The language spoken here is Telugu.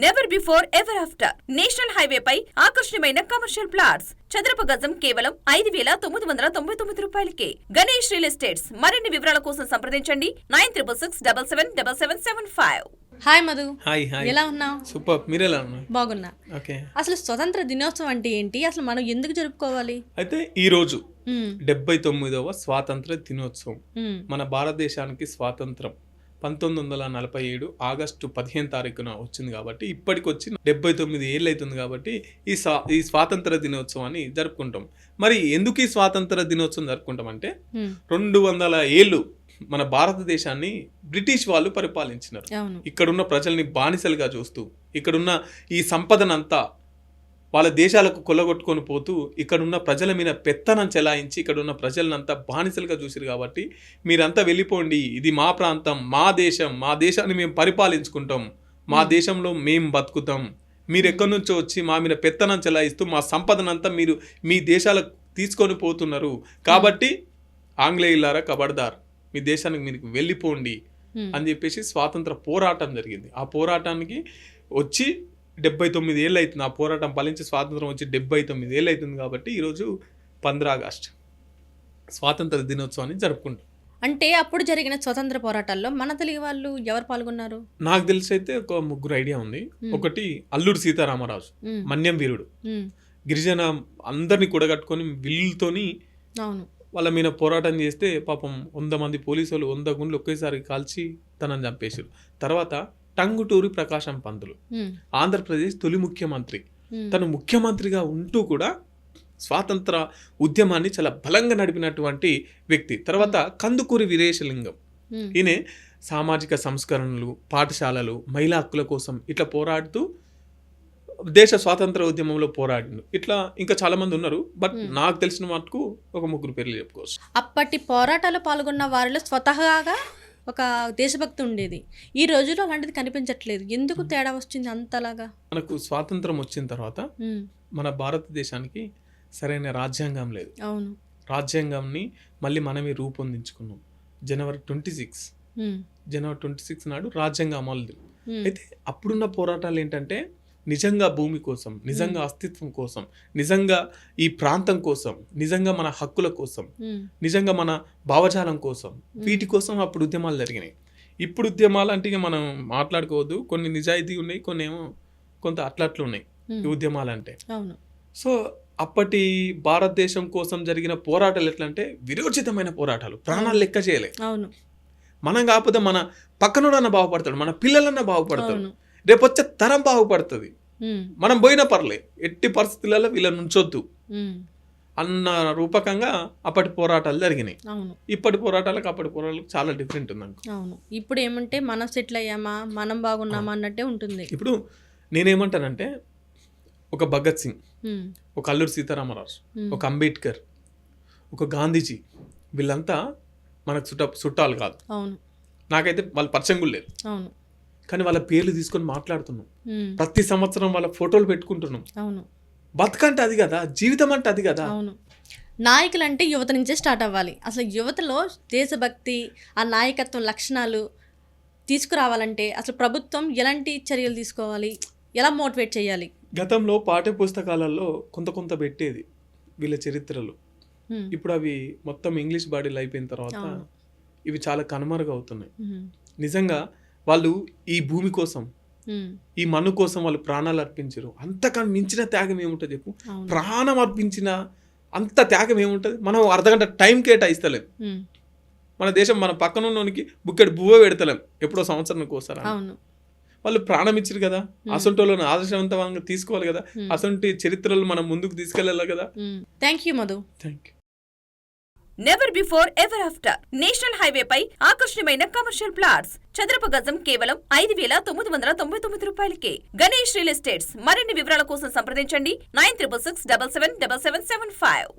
Never before ever after national highway పై ఆకర్షణీయమైన కమర్షియల్ ప్లాట్స్ చదరపు గజం కేవలం 5,999 రూపాయలకే. Ganesh real estates. మరిన్ని వివరాల కోసం సంప్రదించండి 9667777775. హాయ్ మధు. హాయ్. ఎలా ఉన్నావు? సూపర్. మీరు ఎలా ఉన్నారు? బాగున్నా. ఓకే. అసలు స్వతంత్ర దినోత్సవం అంటే ఏంటి? అసలు మనం ఎందుకు జరుపుకోవాలి? అయితే ఈ రోజు 79వ స్వాతంత్ర దినోత్సవం. మన భారతదేశానికి స్వాతంత్రం 1947 ఆగస్టు 15 తారీఖున వచ్చింది కాబట్టి ఇప్పటికి వచ్చి 79 ఏళ్ళు అవుతుంది కాబట్టి ఈ స్వాతంత్ర దినోత్సవాన్ని జరుపుకుంటాం. మరి ఎందుకు ఈ స్వాతంత్ర దినోత్సవం జరుపుకుంటాం అంటే 200 ఏళ్ళు మన భారతదేశాన్ని బ్రిటిష్ వాళ్ళు పరిపాలించినారు. ఇక్కడున్న ప్రజల్ని బానిసలుగా చూస్తూ ఇక్కడున్న ఈ సంపదనంతా వాళ్ళ దేశాలకు కొల్లగొట్టుకొని పోతూ ఇక్కడున్న ప్రజల మీద పెత్తనం చెలాయించి ఇక్కడున్న ప్రజలనంతా బానిసలుగా చూసిరు కాబట్టి మీరంతా వెళ్ళిపోండి, ఇది మా ప్రాంతం, మా దేశం, మా దేశాన్ని మేము పరిపాలించుకుంటాం, మా దేశంలో మేము బతుకుతాం, మీరు ఎక్కడి నుంచో వచ్చి మా మీద పెత్తనం చెలాయిస్తూ మా సంపదనంతా మీరు మీ దేశాలకు తీసుకొని పోతున్నారు కాబట్టి ఆంగ్లేయులారా ఖబర్దార్, మీ దేశానికి మీరు వెళ్ళిపోండి అని చెప్పేసి స్వాతంత్ర పోరాటం జరిగింది. ఆ పోరాటానికి వచ్చి 79 ఏళ్ళు అవుతుంది. ఆ పోరాటం ఫలించి స్వాతంత్రం వచ్చి 79 ఏళ్ళు అవుతుంది కాబట్టి ఈరోజు 15 ఆగస్టు స్వాతంత్ర దినోత్సవాన్ని జరుపుకుంటాం. అంటే అప్పుడు జరిగిన స్వతంత్ర పోరాటాల్లో మన తెలుగు వాళ్ళు ఎవరు పాల్గొన్నారు? నాకు తెలిసి అయితే ఒక 3 ఐడియా ఉంది. ఒకటి అల్లూరి సీతారామరాజు, మన్యం వీరుడు, గిరిజన అందరినీ కూడగట్టుకొని విల్లుతోని వాళ్ళ మీద పోరాటం చేస్తే పాపం 100 మంది పోలీసులు 100 గుండ్లు ఒకేసారి కాల్చి తనని చంపేశారు. తర్వాత టంగుటూరి ప్రకాశం పంతులు, ఆంధ్రప్రదేశ్ తొలి ముఖ్యమంత్రి. తను ముఖ్యమంత్రిగా ఉంటూ కూడా స్వాతంత్ర ఉద్యమాన్ని చాలా బలంగా నడిపినటువంటి వ్యక్తి. తర్వాత కందుకూరి వీరేశలింగం, ఈయన సామాజిక సంస్కరణలు, పాఠశాలలు, మహిళా హక్కుల కోసం ఇట్లా పోరాడుతూ దేశ స్వాతంత్ర ఉద్యమంలో పోరాడిండు. ఇట్లా ఇంకా చాలా మంది ఉన్నారు. బట్ నాకు తెలిసిన మటుకు ఒక 3 పేర్లు చెప్పుకోవచ్చు. అప్పటి పోరాటాలు పాల్గొన్న వారిలో స్వతహాగా ఒక దేశభక్తి ఉండేది. ఈ రోజుల్లో అలాంటిది కనిపించట్లేదు. ఎందుకు తేడా వచ్చింది అంతలాగా? మనకు స్వాతంత్రం వచ్చిన తర్వాత మన భారతదేశానికి సరైన రాజ్యాంగం లేదు. అవును, రాజ్యాంగాన్ని మళ్ళీ మనమే రూపొందించుకున్నాం. జనవరి 26 నాడు రాజ్యాంగం అమలు. అయితే అప్పుడున్న పోరాటాలు ఏంటంటే నిజంగా భూమి కోసం, నిజంగా అస్తిత్వం కోసం, నిజంగా ఈ ప్రాంతం కోసం, నిజంగా మన హక్కుల కోసం, నిజంగా మన భావజాలం కోసం, వీటి కోసం అప్పుడు ఉద్యమాలు జరిగినాయి. ఇప్పుడు ఉద్యమాలు అంటే మనం మాట్లాడుకోవద్దు, కొన్ని నిజాయితీ ఉన్నాయి, కొన్ని ఏమో కొంత అట్లట్లు ఉన్నాయి ఈ ఉద్యమాలు అంటే. సో అప్పటి భారతదేశం కోసం జరిగిన పోరాటాలు ఎట్లా అంటే విరోచితమైన పోరాటాలు, ప్రాణాలు లెక్క చేయలే. మనం కాకపోతే మన పక్కనోడన్నా బాగుపడతాడు, మన పిల్లలన్నా బాగుపడతాడు, రేపు వచ్చే తరం బాగుపడుతుంది, మనం పోయినా పర్లే, ఎట్టి పరిస్థితులలో వీళ్ళని ఉంచొద్దు అన్న రూపకంగా అప్పటి పోరాటాలు జరిగినాయి. ఇప్పటి పోరాటాలకు అప్పటి పోరాటాలకు చాలా డిఫరెంట్ ఉంది. అవును, ఇప్పుడు ఏమంటే మనం సెటిల్ అయ్యామా, మనం బాగున్నామా అన్నట్టే ఉంటుంది. ఇప్పుడు నేనేమంటానంటే ఒక భగత్ సింగ్, ఒక అల్లూరి సీతారామరాజు, ఒక అంబేద్కర్, ఒక గాంధీజీ, వీళ్ళంతా మనకు చుట్టాలు కాదు. నాకైతే వాళ్ళ పరిచయం కూడా లేదు. కానీ వాళ్ళ పేర్లు తీసుకొని మాట్లాడుతున్నాం, ప్రతి సంవత్సరం వాళ్ళ ఫోటోలు పెట్టుకుంటున్నాం. బతుకంటే అది కదా, జీవితం అంటే అది కదా. నాయకులు అంటే యువత నుంచే స్టార్ట్ అవ్వాలి. అసలు యువతలో దేశభక్తి, ఆ నాయకత్వం లక్షణాలు తీసుకురావాలంటే అసలు ప్రభుత్వం ఎలాంటి చర్యలు తీసుకోవాలి, ఎలా మోటివేట్ చేయాలి? గతంలో పాఠ్య పుస్తకాలలో కొంత పెట్టేది వీళ్ళ చరిత్రలు. ఇప్పుడు అవి మొత్తం ఇంగ్లీష్ బాడీలు అయిపోయిన తర్వాత ఇవి చాలా కనుమరుగవుతున్నాయి. నిజంగా వాళ్ళు ఈ భూమి కోసం, ఈ మన్ను కోసం వాళ్ళు ప్రాణాలు అర్పించారు. అంతకన్నా మించిన త్యాగం ఏముంటుంది చెప్పు? ప్రాణం అర్పించిన అంత త్యాగం ఏముంటుంది? మనం అర్ధగంట టైం కేటాయిస్తలేం. మన దేశం మన పక్కనున్నోనికి బుక్కెడు బువ్వ పెడతలేం, ఎప్పుడో సంవత్సరానికి కోసారా. వాళ్ళు ప్రాణం ఇచ్చారు కదా, అసొంటోళ్ళని ఆదర్శవంతంగా తీసుకోవాలి కదా, అసొంటి చరిత్రలు మనం ముందుకు తీసుకెళ్ళాలి కదా. Thank you Madhu. Thank you. Never before ever after national highway పై ఆకర్షణీయమైన కమర్షియల్ ప్లాట్స్ చదరపు గజం కేవలం 5,999 రూపాయలకే. Ganesh real estates. మరిన్ని వివరాల కోసం సంప్రదించండి 9667777775.